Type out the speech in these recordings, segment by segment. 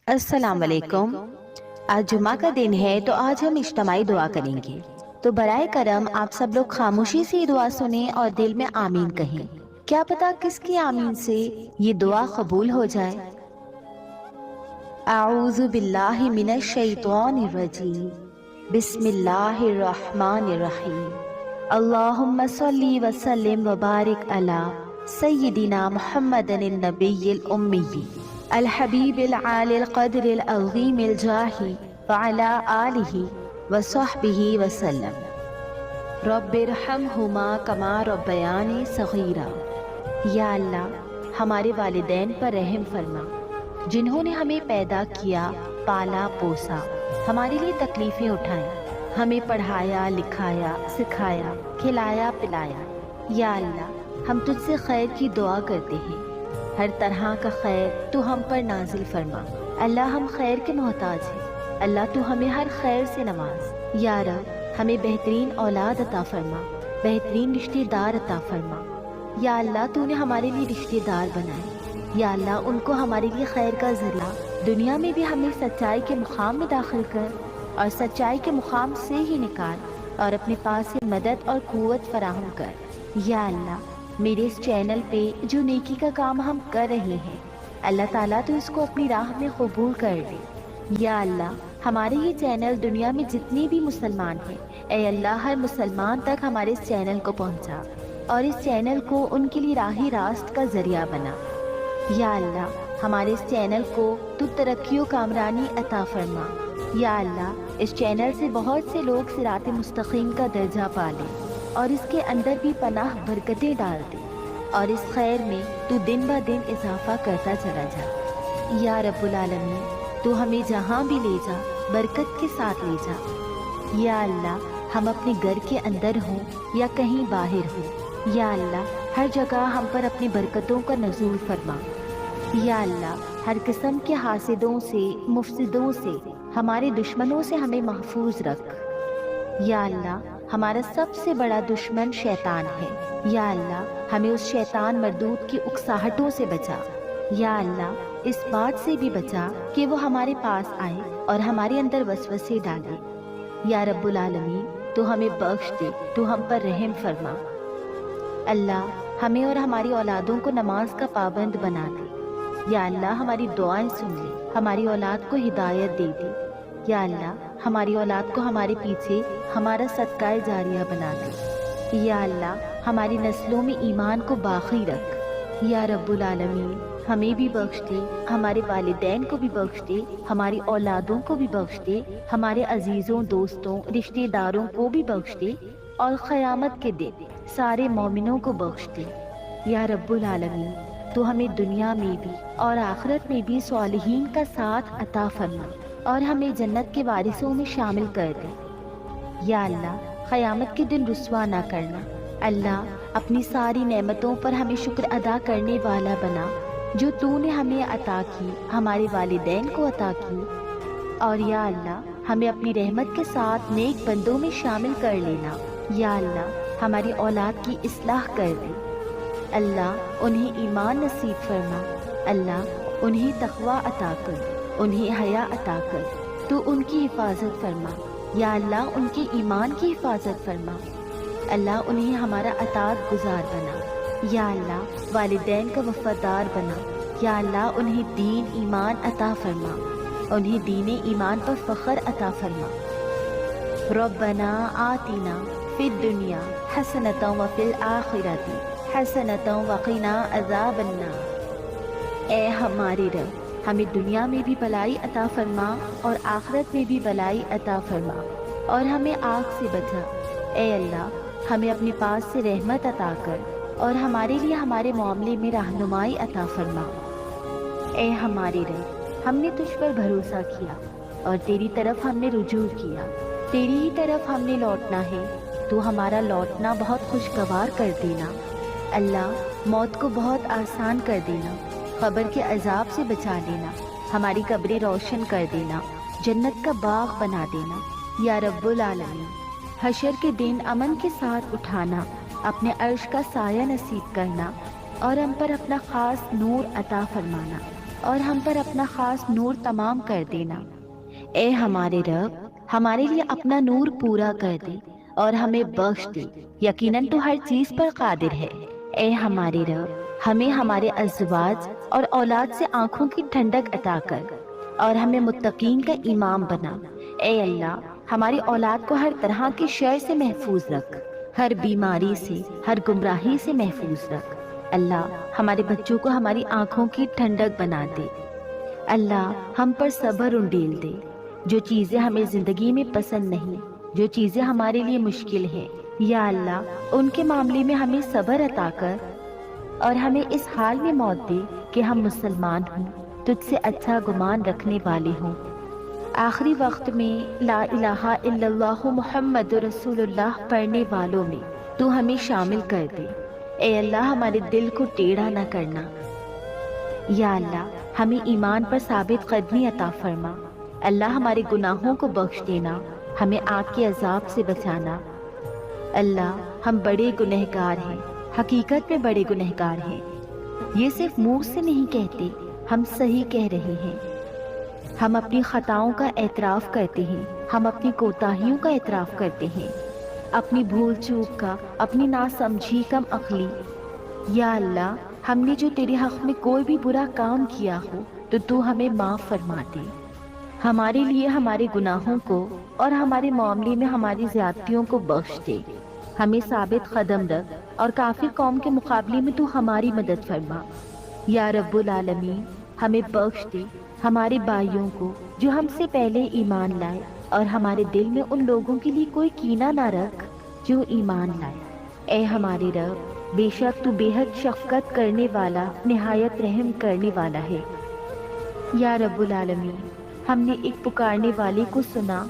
السلام علیکم۔ آج جمعہ کا دن ہے تو آج ہم اجتماعی دعا کریں گے، تو برائے کرم آپ سب لوگ خاموشی سے یہ دعا سنیں اور دل میں آمین کہیں۔ کیا پتا کس کی آمین سے یہ دعا قبول ہو جائے۔ اعوذ باللہ من الشیطان الرجیم، بسم اللہ الرحمن الرحیم۔ اللہم صلی وسلم وبارک علی سیدنا محمد النبی الامی الحبیب العالی القدر العظیم الجاہ وعلی آلہ وصحبہ وسلم۔ رب ارحمہما کما ربیانی صغیرا۔ یا اللہ ہمارے والدین پر رحم فرما جنہوں نے ہمیں پیدا کیا، پالا پوسا، ہمارے لیے تکلیفیں اٹھائیں، ہمیں پڑھایا لکھایا سکھایا کھلایا پلایا۔ یا اللہ ہم تجھ سے خیر کی دعا کرتے ہیں، ہر طرح کا خیر تو ہم پر نازل فرما۔ اللہ ہم خیر کے محتاج ہیں، اللہ تو ہمیں ہر خیر سے نواز۔ یا رب ہمیں بہترین اولاد عطا فرما، بہترین رشتہ دار عطا فرما۔ یا اللہ تو نے ہمارے لیے رشتہ دار بنائے، یا اللہ ان کو ہمارے لیے خیر کا ذریعہ، دنیا میں بھی ہمیں سچائی کے مقام میں داخل کر اور سچائی کے مقام سے ہی نکال، اور اپنے پاس سے مدد اور قوت فراہم کر۔ یا اللہ میرے اس چینل پہ جو نیکی کا کام ہم کر رہے ہیں، اللہ تعالیٰ تو اس کو اپنی راہ میں قبول کر دے۔ یا اللہ ہمارے یہ چینل دنیا میں جتنے بھی مسلمان ہیں، اے اللہ ہر مسلمان تک ہمارے اس چینل کو پہنچا اور اس چینل کو ان کے لیے راہ راست کا ذریعہ بنا۔ یا اللہ ہمارے اس چینل کو تو ترقی و کامرانی عطا فرما۔ یا اللہ اس چینل سے بہت سے لوگ صراط مستقیم کا درجہ پا لیں اور اس کے اندر بھی پناہ برکتیں ڈال دے، اور اس خیر میں تو دن بہ دن اضافہ کرتا چلا جا۔ یا رب العالمین تو ہمیں جہاں بھی لے جا برکت کے ساتھ لے جا۔ یا اللہ ہم اپنے گھر کے اندر ہوں یا کہیں باہر ہوں، یا اللہ ہر جگہ ہم پر اپنی برکتوں کا نزول فرما۔ یا اللہ ہر قسم کے حاسدوں سے، مفسدوں سے، ہمارے دشمنوں سے ہمیں محفوظ رکھ۔ یا اللہ ہمارا سب سے بڑا دشمن شیطان ہے، یا اللہ ہمیں اس شیطان مردود کی اکساہٹوں سے بچا۔ یا اللہ اس بات سے بھی بچا کہ وہ ہمارے پاس آئے اور ہمارے اندر وسوسے ڈالے۔ یا رب العالمین تو ہمیں بخش دے، تو ہم پر رحم فرما۔ اللہ ہمیں اور ہماری اولادوں کو نماز کا پابند بنا دے۔ یا اللہ ہماری دعائیں سن لے، ہماری اولاد کو ہدایت دے دے۔ یا اللہ ہماری اولاد کو ہمارے پیچھے ہمارا صدقہ جاریہ بنا دے۔ یا اللہ ہماری نسلوں میں ایمان کو باقی رکھ۔ یا رب العالمین ہمیں بھی بخش دے، ہمارے والدین کو بھی بخش دے، ہماری اولادوں کو بھی بخش دے، ہمارے عزیزوں دوستوں رشتہ داروں کو بھی بخش دے، اور قیامت کے دن سارے مومنوں کو بخش دے۔ یا رب العالمین تو ہمیں دنیا میں بھی اور آخرت میں بھی صالحین کا ساتھ عطا فرما اور ہمیں جنت کے وارثوں میں شامل کر دے۔ یا اللہ قیامت کے دن رسوا نہ کرنا۔ اللہ اپنی ساری نعمتوں پر ہمیں شکر ادا کرنے والا بنا جو تو نے ہمیں عطا کی، ہمارے والدین کو عطا کی، اور یا اللہ ہمیں اپنی رحمت کے ساتھ نیک بندوں میں شامل کر لینا۔ یا اللہ ہماری اولاد کی اصلاح کر دے۔ اللہ انہیں ایمان نصیب فرما، اللہ انہیں تقوی عطا کر، انہیں حیا عطا کر، تو ان کی حفاظت فرما۔ یا اللہ ان کے ایمان کی حفاظت فرما، اللہ انہیں ہمارا اطاعت گزار بنا۔ یا اللہ والدین کا وفادار بنا۔ یا اللہ انہیں دین ایمان عطا فرما، انہیں دین ایمان پر فخر عطا فرما۔ ربنا آتنا فی الدنیا حسنۃ وفی الآخرۃ حسنۃ وقنا عذاب النار۔ اے ہمارے رب ہمیں دنیا میں بھی بھلائی عطا فرما اور آخرت میں بھی بھلائی عطا فرما، اور ہمیں آگ سے بچا۔ اے اللہ ہمیں اپنے پاس سے رحمت عطا کر اور ہمارے لیے ہمارے معاملے میں رہنمائی عطا فرما۔ اے ہمارے رب ہم نے تجھ پر بھروسہ کیا اور تیری طرف ہم نے رجوع کیا، تیری ہی طرف ہم نے لوٹنا ہے، تو ہمارا لوٹنا بہت خوشگوار کر دینا۔ اللہ موت کو بہت آسان کر دینا، قبر کے عذاب سے بچا لینا، ہماری قبریں روشن کر دینا، جنت کا باغ بنا دینا۔ یا رب العالمین حشر کے دن امن کے ساتھ اٹھانا، اپنے عرش کا سایہ نصیب کرنا اور ہم پر اپنا خاص نور عطا فرمانا۔ اور ہم پر اپنا خاص نور تمام کر دینا۔ اے ہمارے رب، ہمارے لیے اپنا نور پورا کر دے اور ہمیں بخش دے، یقیناً تو ہر چیز پر قادر ہے۔ اے ہمارے رب، ہمیں ہمارے ازواج اور اولاد سے آنکھوں کی ٹھنڈک عطا کر اور ہمیں متقین کا امام بنا۔ اے اللہ، ہماری اولاد کو ہر طرح کی شر سے محفوظ رکھ، ہر بیماری سے، ہر گمراہی سے محفوظ رکھ۔ اللہ، ہمارے بچوں کو ہماری آنکھوں کی ٹھنڈک بنا دے۔ اللہ، ہم پر صبر انڈیل دے۔ جو چیزیں ہمیں زندگی میں پسند نہیں، جو چیزیں ہمارے لیے مشکل ہیں، یا اللہ ان کے معاملے میں ہمیں صبر عطا کر اور ہمیں اس حال میں موت دے کہ ہم مسلمان ہوں، تجھ سے اچھا گمان رکھنے والے ہوں۔ آخری وقت میں لا الہ الا اللہ محمد رسول اللہ پڑھنے والوں میں تو ہمیں شامل کر دے۔ اے اللہ، ہمارے دل کو ٹیڑھا نہ کرنا۔ یا اللہ، ہمیں ایمان پر ثابت قدمی عطا فرما۔ اللہ، ہمارے گناہوں کو بخش دینا، ہمیں آگ کے عذاب سے بچانا۔ اللہ، ہم بڑے گنہگار ہیں، حقیقت میں بڑے گنہگار ہیں۔ یہ صرف منہ سے نہیں کہتے، ہم صحیح کہہ رہے ہیں۔ ہم اپنی خطاؤں کا اعتراف کرتے ہیں، ہم اپنی کوتاہیوں کا اعتراف کرتے ہیں، اپنی بھول چوک کا، اپنی ناسمجھی، کم عقلی۔ یا اللہ، ہم نے جو تیرے حق میں کوئی بھی برا کام کیا ہو تو ہمیں معاف فرما دے۔ ہمارے لیے ہمارے گناہوں کو اور ہمارے معاملے میں ہماری زیادتیوں کو بخش دے۔ ہمیں ثابت قدم رکھ اور کافر قوم کے مقابلے میں تو ہماری مدد فرما۔ یا رب العالمین، ہمیں بخش دے ہمارے بھائیوں کو جو ہم سے پہلے ایمان لائے، اور ہمارے دل میں ان لوگوں کے لیے کوئی کینہ نہ رکھ جو ایمان لائے۔ اے ہمارے رب، بے شک تو بے حد شفقت کرنے والا، نہایت رحم کرنے والا ہے۔ یا رب العالمین، ہم نے ایک پکارنے والے کو سنا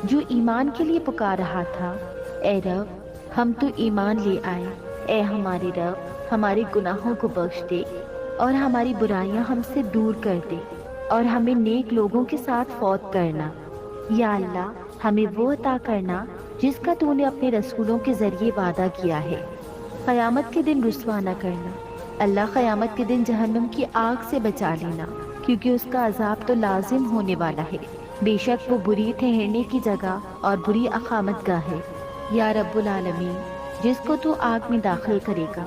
جو ایمان کے لیے پکار رہا تھا۔ اے رب، ہم تو ایمان لے آئے۔ اے ہمارے رب، ہمارے گناہوں کو بخش دے اور ہماری برائیاں ہم سے دور کر دے اور ہمیں نیک لوگوں کے ساتھ فوت کرنا۔ یا اللہ، ہمیں وہ عطا کرنا جس کا تو نے اپنے رسولوں کے ذریعے وعدہ کیا ہے۔ قیامت کے دن رسوا نہ کرنا۔ اللہ، قیامت کے دن جہنم کی آگ سے بچا لینا، کیونکہ اس کا عذاب تو لازم ہونے والا ہے۔ بے شک وہ بری ٹھہرنے کی جگہ اور بری اقامت گاہ ہے۔ یا رب العالمین، جس کو تو آگ میں داخل کرے گا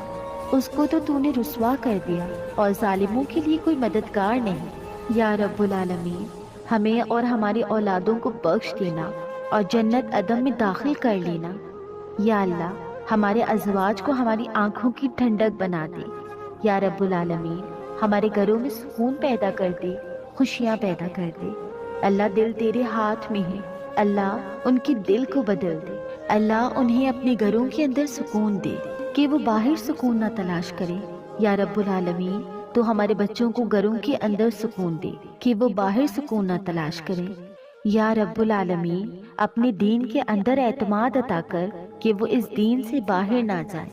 اس کو تو نے رسوا کر دیا، اور ظالموں کے لیے کوئی مددگار نہیں۔ یا رب العالمین، ہمیں اور ہماری اولادوں کو بخش دینا اور جنت عدن میں داخل کر لینا۔ یا اللہ، ہمارے ازواج کو ہماری آنکھوں کی ٹھنڈک بنا دے۔ یا رب العالمین، ہمارے گھروں میں سکون پیدا کر دے، خوشیاں پیدا کر دے۔ اللہ، دل تیرے ہاتھ میں ہے، اللہ ان کی دل کو بدل دے۔ اللہ، انہیں اپنے گھروں کے اندر سکون دے کہ وہ باہر سکون نہ تلاش کرے۔ یا رب العالمین، تو ہمارے بچوں کو گھروں کے اندر سکون دے کہ وہ باہر سکون نہ تلاش کریں۔ یا رب العالمین، اپنے دین کے اندر اعتماد عطا کر کہ وہ اس دین سے باہر نہ جائے۔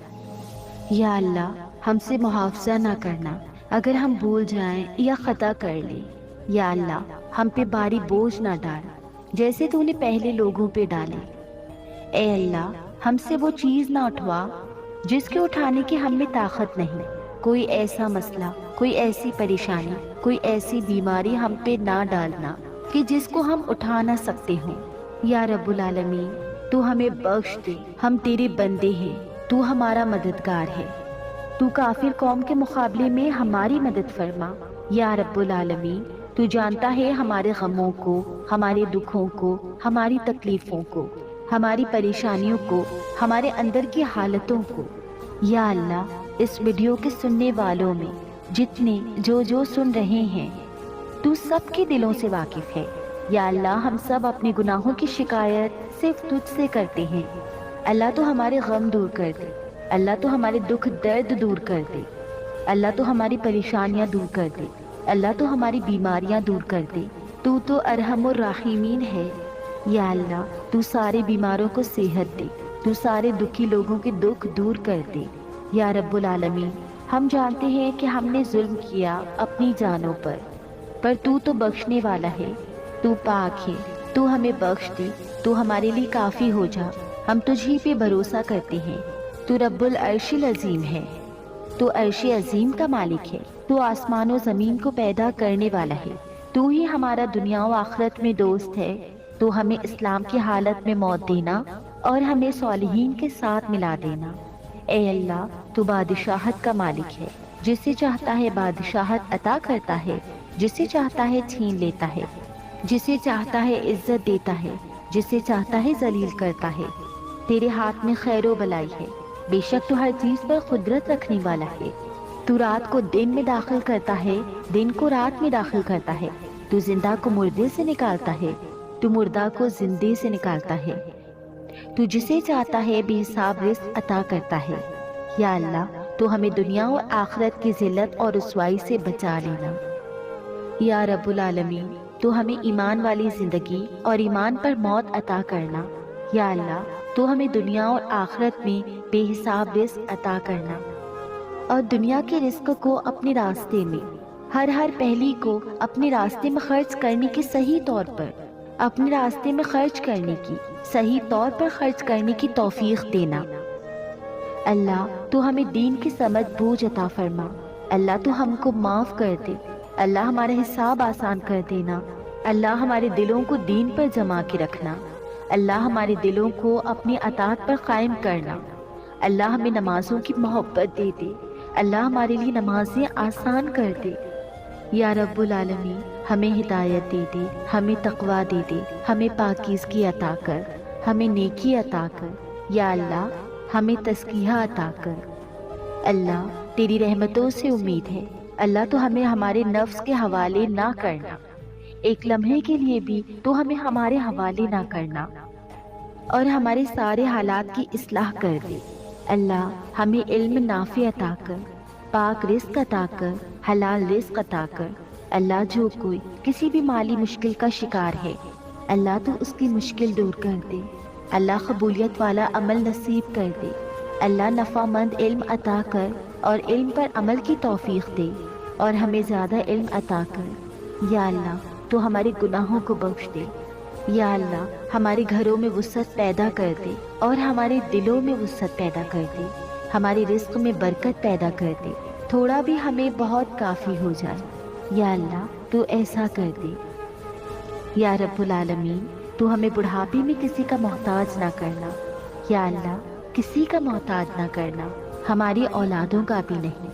یا اللہ، ہم سے محافظہ نہ کرنا اگر ہم بھول جائیں یا خطا کر لیں۔ یا اللہ، ہم پہ بھاری بوجھ نہ ڈال جیسے تو نے پہلے لوگوں پہ ڈالے۔ اے اللہ، ہم سے وہ چیز نہ اٹھوا جس کے اٹھانے کی ہم میں طاقت نہیں۔ کوئی ایسا مسئلہ، کوئی ایسی پریشانی، کوئی ایسی بیماری ہم پہ نہ ڈالنا کہ جس کو ہم اٹھا نہ سکتے ہوں۔ یا رب العالمین، تو ہمیں بخش دے، ہم تیرے بندے ہیں، تو ہمارا مددگار ہے۔ تو کافر قوم کے مقابلے میں ہماری مدد فرما۔ یا رب العالمین، تو جانتا ہے ہمارے غموں کو، ہمارے دکھوں کو، ہماری تکلیفوں کو، ہماری پریشانیوں کو، ہمارے اندر کی حالتوں کو۔ یا اللہ، اس ویڈیو کے سننے والوں میں جتنے جو سن رہے ہیں، تو سب کے دلوں سے واقف ہے۔ یا اللہ، ہم سب اپنے گناہوں کی شکایت صرف تجھ سے کرتے ہیں۔ اللہ، تو ہمارے غم دور کر دے۔ اللہ، تو ہمارے دکھ درد دور کر دے۔ اللہ، تو ہماری پریشانیاں دور کر دے۔ اللہ، تو ہماری بیماریاں دور کر دے۔ تو ارحم الراحمین ہے۔ یا اللہ، تو سارے بیماروں کو صحت دے، تو سارے دکھی لوگوں کے دکھ دور کر دے۔ یا رب العالمین، ہم جانتے ہیں کہ ہم نے ظلم کیا اپنی جانوں پر تو بخشنے والا ہے، تو پاک ہے، تو ہمیں بخش دے، تو ہمارے لیے کافی ہو جا۔ ہم تجھ ہی پہ بھروسہ کرتے ہیں، تو رب العرش العظیم ہے۔ تو عرش عظیم کا مالک ہے، تو آسمان و زمین کو پیدا کرنے والا ہے، تو ہی ہمارا دنیا و آخرت میں دوست ہے، تو ہمیں اسلام کی حالت میں موت دینا اور ہمیں صالحین کے ساتھ ملا دینا۔ اے اللہ، تو بادشاہت کا مالک ہے، جسے چاہتا ہے بادشاہت عطا کرتا ہے، جسے چاہتا ہے چھین لیتا ہے، جسے چاہتا ہے عزت دیتا ہے، جسے چاہتا ہے ذلیل کرتا ہے۔ تیرے ہاتھ میں خیر و بلائی ہے، بے شک تو ہر چیز پر قدرت رکھنے والا ہے۔ تو رات کو دن میں داخل کرتا ہے، دن کو رات میں داخل کرتا ہے، تو زندہ کو مردے سے نکالتا ہے، تو مردہ کو زندے سے نکالتا ہے، تو جسے چاہتا ہے بے حساب رزق عطا کرتا ہے۔ یا اللہ، تو ہمیں دنیا اور آخرت کی ذلت اور رسوائی سے بچا لینا۔ یا رب العالمین، تو ہمیں ایمان والی زندگی اور ایمان پر موت عطا کرنا۔ یا اللہ، تو ہمیں دنیا اور آخرت میں بے حساب رزق عطا کرنا، اور دنیا کے رزق کو اپنے راستے میں، ہر پہلی کو اپنے راستے میں خرچ کرنے کی صحیح طور پر، اپنے راستے میں خرچ کرنے کی صحیح طور پر خرچ کرنے کی توفیق دینا۔ اللہ، تو ہمیں دین کی سمجھ بوجھ عطا فرما۔ اللہ، تو ہم کو معاف کر دے۔ اللہ، ہمارا حساب آسان کر دینا۔ اللہ، ہمارے دلوں کو دین پر جما کے رکھنا۔ اللہ، ہمارے دلوں کو اپنی اطاعت پر قائم کرنا۔ اللہ، ہمیں نمازوں کی محبت دے دے۔ اللہ، ہمارے لیے نمازیں آسان کر دے۔ یا رب العالمین، ہمیں ہدایت دے دے، ہمیں تقویٰ دے دے، ہمیں پاکیزگی عطا کر، ہمیں نیکی عطا کر۔ یا اللہ، ہمیں تزکیہ عطا کر۔ اللہ، تیری رحمتوں سے امید ہے۔ اللہ، تو ہمیں ہمارے نفس کے حوالے نہ کرنا، ایک لمحے کے لیے بھی تو ہمیں ہمارے حوالے نہ کرنا، اور ہمارے سارے حالات کی اصلاح کر دے۔ اللہ، ہمیں علم نافع عطا کر، پاک رزق عطا کر، حلال رزق عطا کر۔ اللہ، جو کوئی کسی بھی مالی مشکل کا شکار ہے، اللہ تو اس کی مشکل دور کر دے۔ اللہ، قبولیت والا عمل نصیب کر دے۔ اللہ، نفع مند علم عطا کر اور علم پر عمل کی توفیق دے، اور ہمیں زیادہ علم عطا کر۔ یا اللہ، تو ہمارے گناہوں کو بخش دے۔ یا اللہ، ہمارے گھروں میں وسعت پیدا کر دے، اور ہمارے دلوں میں وسعت پیدا کر دے، ہمارے رزق میں برکت پیدا کر دے، تھوڑا بھی ہمیں بہت کافی ہو جائے۔ یا اللہ، تو ایسا کر دے۔ یا رب العالمین، تو ہمیں بڑھاپے میں کسی کا محتاج نہ کرنا۔ یا اللہ، کسی کا محتاج نہ کرنا، ہماری اولادوں کا بھی نہیں۔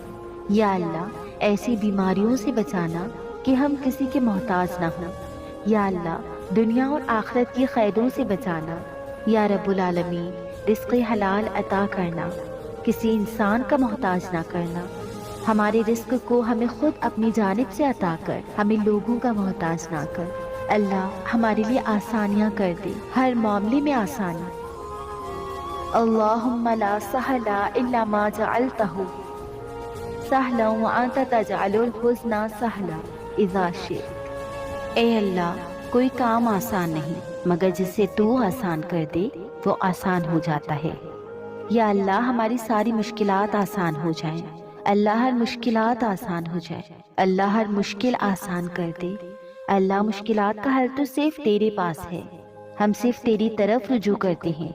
یا اللہ، ایسی بیماریوں سے بچانا کہ ہم کسی کے محتاج نہ ہوں۔ یا اللہ، دنیا اور آخرت کی قیدوں سے بچانا۔ یا رب العالمین، رزق حلال عطا کرنا، کسی انسان کا محتاج نہ کرنا۔ ہمارے رزق کو ہمیں خود اپنی جانب سے عطا کر، ہمیں لوگوں کا محتاج نہ کر۔ اللہ، ہمارے لیے آسانیاں کر دے، ہر معاملے میں آسانی۔ اللہم لا سہل الا ما جعلتہ سہلا وانت تجعل الحزن سہلا اذا شئت۔ اے اللہ، کوئی کام آسان نہیں مگر جسے تو آسان کر دے وہ آسان ہو جاتا ہے۔ یا اللہ، ہماری ساری مشکلات آسان ہو جائیں۔ اللہ، ہر مشکلات آسان ہو جائے۔ اللہ، ہر مشکل آسان کر دے۔ اللہ، مشکلات کا حل تو صرف تیرے پاس ہے، ہم صرف تیری طرف رجوع کرتے ہیں۔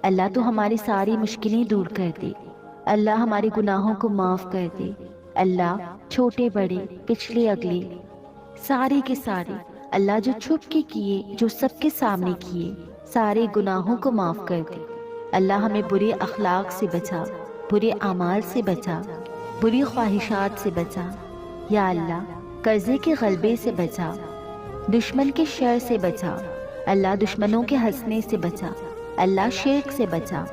اللہ، تو ہماری ساری مشکلیں دور کر دے۔ اللہ، ہمارے گناہوں کو معاف کر دے۔ اللہ، چھوٹے بڑے پچھلے اگلے سارے کے سارے، اللہ، جو چھپ کے کیے جو سب کے سامنے کیے، سارے گناہوں کو معاف کر دے۔ اللہ، ہمیں برے اخلاق سے بچا، برے اعمال سے بچا، بری خواہشات سے بچا۔ یا اللہ، قرضے کے غلبے سے بچا، دشمن کے شر سے بچا۔ اللہ، دشمنوں کے ہنسنے سے بچا۔ اللہ، شرک سے بچا،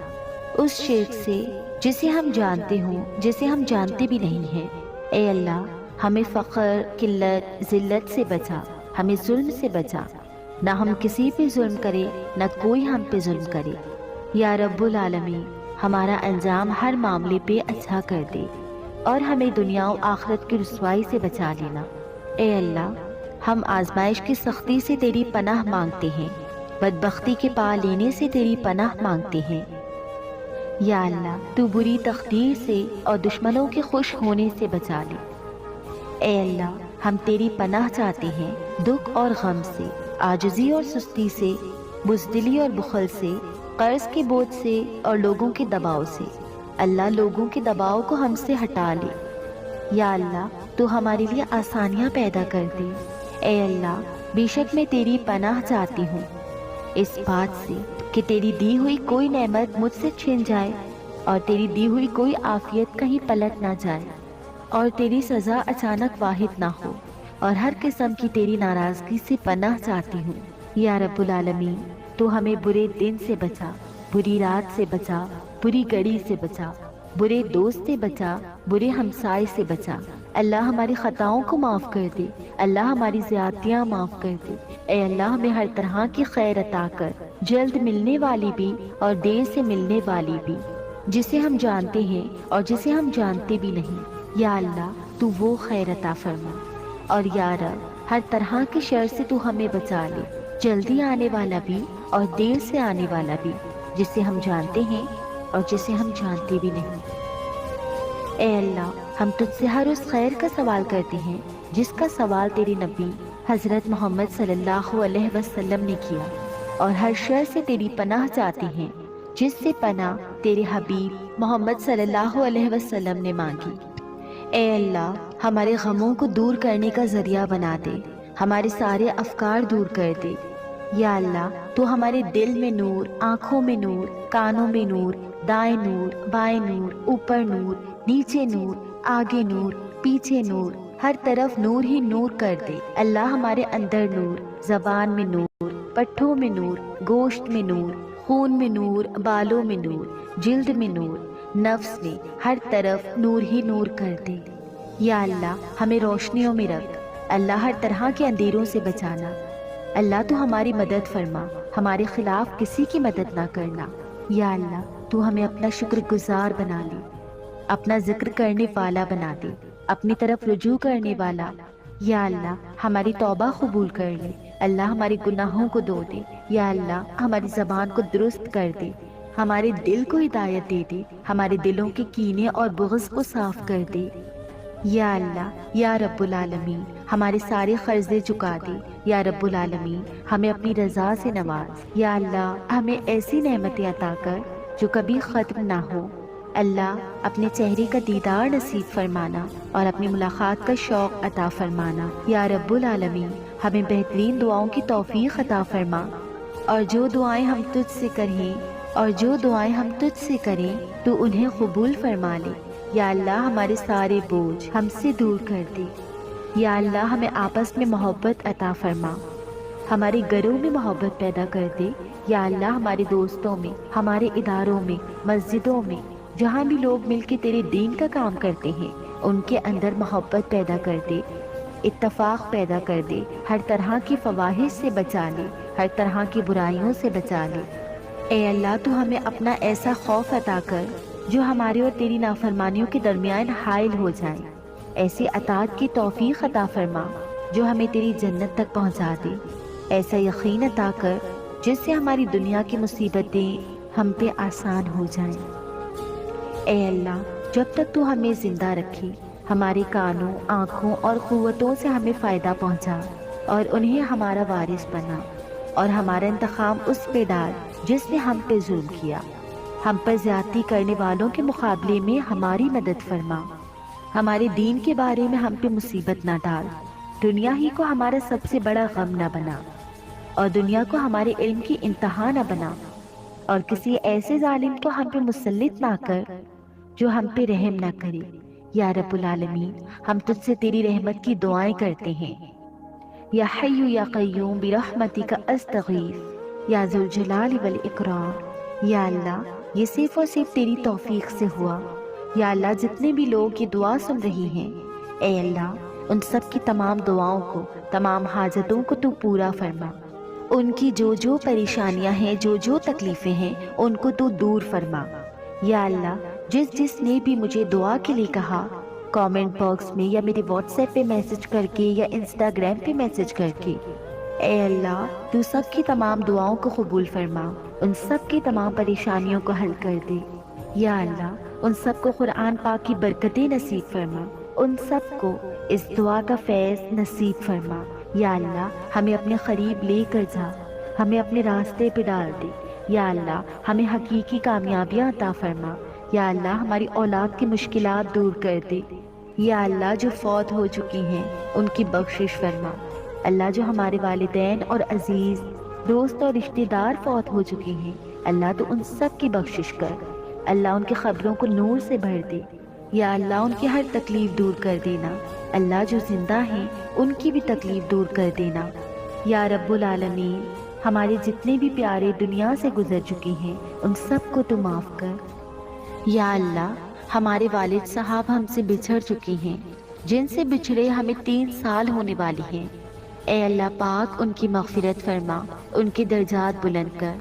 اس شرک سے جسے ہم جانتے ہوں، جسے ہم جانتے بھی نہیں ہیں۔ اے اللہ، ہمیں فقر، قلت، ذلت سے بچا، ہمیں ظلم سے بچا، نہ ہم کسی پہ ظلم کرے نہ کوئی ہم پہ ظلم کرے۔ یا رب العالمین، ہمارا انجام ہر معاملے پہ اچھا کر دے، اور ہمیں دنیا و آخرت کی رسوائی سے بچا لینا۔ اے اللہ، ہم آزمائش کی سختی سے تیری پناہ مانگتے ہیں، بدبختی کے پا لینے سے تیری پناہ مانگتے ہیں۔ یا اللہ، تو بری تقدیر سے اور دشمنوں کے خوش ہونے سے بچا لے۔ اے اللہ، ہم تیری پناہ چاہتے ہیں دکھ اور غم سے، عاجزی اور سستی سے، بزدلی اور بخل سے، قرض کے بوجھ سے اور لوگوں کے دباؤ سے۔ اللہ لوگوں کے دباؤ کو ہم سے ہٹا لے۔ یا اللہ تو ہمارے لیے آسانیاں پیدا کر دے۔ اے اللہ بے شک میں تیری پناہ چاہتی ہوں اس بات سے کہ تیری دی ہوئی کوئی نعمت مجھ سے چھن جائے اور تیری دی ہوئی کوئی عافیت کہیں پلٹ نہ جائے اور تیری سزا اچانک واحد نہ ہو، اور ہر قسم کی تیری ناراضگی سے پناہ چاہتی ہوں۔ یا رب العالمین تو ہمیں برے دن سے بچا، بری رات سے بچا، بری گھڑی سے بچا، برے دوست سے بچا، برے ہمسائے سے بچا۔ اللہ ہماری خطاؤں کو معاف کر دے، اللہ ہماری زیادتیاں معاف کر دے۔ اے اللہ ہمیں ہر طرح کی خیر عطا کر، جلد ملنے والی بھی اور دیر سے ملنے والی بھی، جسے ہم جانتے ہیں اور جسے ہم جانتے بھی نہیں۔ یا اللہ تو وہ خیر عطا فرما، اور یا رب ہر طرح کی شر سے تو ہمیں بچا لے، جلدی آنے والا بھی اور دیر سے آنے والا بھی، جسے ہم جانتے ہیں اور جسے ہم جانتے بھی نہیں۔ اے اللہ ہم تجھ سے ہر اس خیر کا سوال کرتے ہیں جس کا سوال تیرے نبی حضرت محمد صلی اللہ علیہ وسلم نے کیا، اور ہر شر سے تیری پناہ چاہتے ہیں جس سے پناہ تیرے حبیب محمد صلی اللہ علیہ وسلم نے مانگی۔ اے اللہ ہمارے غموں کو دور کرنے کا ذریعہ بنا دے، ہمارے سارے افکار دور کر دے۔ یا اللہ تو ہمارے دل میں نور، آنکھوں میں نور، کانوں میں نور، دائیں نور، بائیں نور، اوپر نور، نیچے نور، آگے نور، پیچھے نور، ہر طرف نور ہی نور کر دے۔ اللہ ہمارے اندر نور، زبان میں نور، پٹھوں میں نور، گوشت میں نور، خون میں نور، بالوں میں نور، جلد میں نور، نفس میں ہر طرف نور ہی نور کر دے۔ یا اللہ ہمیں روشنیوں میں رکھ، اللہ ہر طرح کے اندھیروں سے بچانا۔ اللہ تو ہماری مدد فرما، ہمارے خلاف کسی کی مدد نہ کرنا۔ یا اللہ تو ہمیں اپنا شکر گزار بنا لے، اپنا ذکر کرنے والا بنا دے، اپنی طرف رجوع کرنے والا۔ یا اللہ ہماری توبہ قبول کر لے، اللہ ہمارے گناہوں کو دھو دے۔ یا اللہ ہماری زبان کو درست کر دے، ہمارے دل کو ہدایت دے دے، ہمارے دلوں کے کینے اور بغض کو صاف کر دے۔ یا اللہ یا رب العالمین ہمارے سارے قرضے چکا دے۔ یا رب العالمین ہمیں اپنی رضا سے نواز۔ یا اللہ ہمیں ایسی نعمتیں عطا کر جو کبھی ختم نہ ہو۔ اللہ اپنے چہرے کا دیدار نصیب فرمانا اور اپنی ملاقات کا شوق عطا فرمانا۔ یا رب العالمین ہمیں بہترین دعاؤں کی توفیق عطا فرما، اور جو دعائیں ہم تجھ سے کریں تو انہیں قبول فرما لے۔ یا اللہ ہمارے سارے بوجھ ہم سے دور کر دے۔ یا اللہ ہمیں آپس میں محبت عطا فرما، ہمارے گھروں میں محبت پیدا کر دے۔ یا اللہ ہمارے دوستوں میں، ہمارے اداروں میں، مسجدوں میں، جہاں بھی لوگ مل کے تیرے دین کا کام کرتے ہیں، ان کے اندر محبت پیدا کر دے، اتفاق پیدا کر دے، ہر طرح کی فواحش سے بچا لے، ہر طرح کی برائیوں سے بچا لے۔ اے اللہ تو ہمیں اپنا ایسا خوف عطا کر جو ہمارے اور تیری نافرمانیوں کے درمیان حائل ہو جائے، ایسی اطاعت کی توفیق عطا فرما جو ہمیں تیری جنت تک پہنچا دے، ایسا یقین عطا کر جس سے ہماری دنیا کی مصیبتیں ہم پہ آسان ہو جائیں۔ اے اللہ جب تک تو ہمیں زندہ رکھی، ہمارے کانوں، آنکھوں اور قوتوں سے ہمیں فائدہ پہنچا اور انہیں ہمارا وارث بنا، اور ہمارا انتقام اس پہ ڈال جس نے ہم پہ ظلم کیا۔ ہم پر زیادتی کرنے والوں کے مقابلے میں ہماری مدد فرما، ہمارے دین کے بارے میں ہم پہ مصیبت نہ ڈال، دنیا ہی کو ہمارا سب سے بڑا غم نہ بنا، اور دنیا کو ہمارے علم کی انتہا نہ بنا، اور کسی ایسے ظالم کو ہم پہ مسلط نہ کر جو ہم پہ رحم نہ کرے۔ یا رب العالمین ہم تجھ سے تیری رحمت کی دعائیں کرتے ہیں۔ یا حی یا قیوم برحمتک استغیث یا ذوالجلال والاکرام۔ یا اللہ یہ صرف اور صرف تیری توفیق سے ہوا۔ یا اللہ جتنے بھی لوگ یہ دعا سن رہی ہیں، اے اللہ ان سب کی تمام دعاؤں کو، تمام حاجتوں کو تو پورا فرما، ان کی جو جو پریشانیاں ہیں، جو جو تکلیفیں ہیں، ان کو تو دور فرما۔ یا اللہ جس نے بھی مجھے دعا کے لیے کہا، کامنٹ باکس میں یا میرے واٹس ایپ پہ میسج کر کے یا انسٹاگرام پہ میسج کر کے، اے اللہ تو سب کی تمام دعاؤں کو قبول فرما، ان سب کی تمام پریشانیوں کو حل کر دے۔ یا اللہ ان سب کو قرآن پاک کی برکتیں نصیب فرما، ان سب کو اس دعا کا فیض نصیب فرما۔ یا اللہ ہمیں اپنے قریب لے کر جا، ہمیں اپنے راستے پہ ڈال دے۔ یا اللہ ہمیں حقیقی کامیابیاں عطا فرما۔ یا اللہ ہماری اولاد کی مشکلات دور کر دے۔ یا اللہ جو فوت ہو چکی ہیں ان کی بخشش فرما۔ اللہ جو ہمارے والدین اور عزیز دوست اور رشتہ دار فوت ہو چکے ہیں، اللہ تو ان سب کی بخشش کر۔ اللہ ان کی قبروں کو نور سے بھر دے۔ یا اللہ ان کی ہر تکلیف دور کر دینا۔ اللہ جو زندہ ہیں ان کی بھی تکلیف دور کر دینا۔ یا رب العالمین ہمارے جتنے بھی پیارے دنیا سے گزر چکے ہیں ان سب کو تو معاف کر۔ یا اللہ ہمارے والد صاحب ہم سے بچھڑ چکے ہیں، جن سے بچھڑے ہمیں 3 سال ہونے والی ہیں۔ اے اللہ پاک ان کی مغفرت فرما، ان کے درجات بلند کر،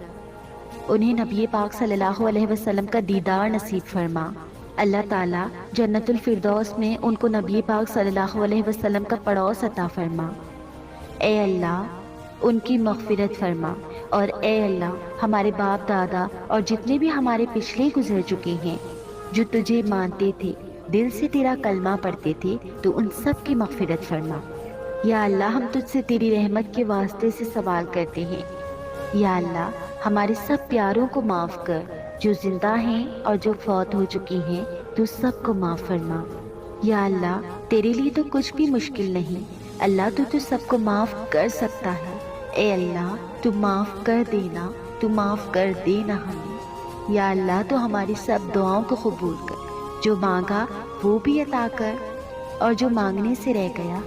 انہیں نبی پاک صلی اللہ علیہ وسلم کا دیدار نصیب فرما۔ اللہ تعالیٰ جنت الفردوس میں ان کو نبی پاک صلی اللہ علیہ وسلم کا پڑوس عطا فرما۔ اے اللہ ان کی مغفرت فرما، اور اے اللہ ہمارے باپ دادا اور جتنے بھی ہمارے پچھلے گزر چکے ہیں جو تجھے مانتے تھے، دل سے تیرا کلمہ پڑھتے تھے، تو ان سب کی مغفرت فرما۔ یا اللہ ہم تجھ سے تیری رحمت کے واسطے سے سوال کرتے ہیں، یا اللہ ہمارے سب پیاروں کو معاف کر، جو زندہ ہیں اور جو فوت ہو چکی ہیں، تو سب کو معاف فرما۔ یا اللہ تیرے لیے تو کچھ بھی مشکل نہیں، اللہ تو سب کو معاف کر سکتا ہے۔ اے اللہ تو معاف کر دینا، تو معاف کر دینا ہمیں۔ یا اللہ تو ہماری سب دعاؤں کو قبول کر، جو مانگا وہ بھی عطا کر، اور جو مانگنے سے رہ گیا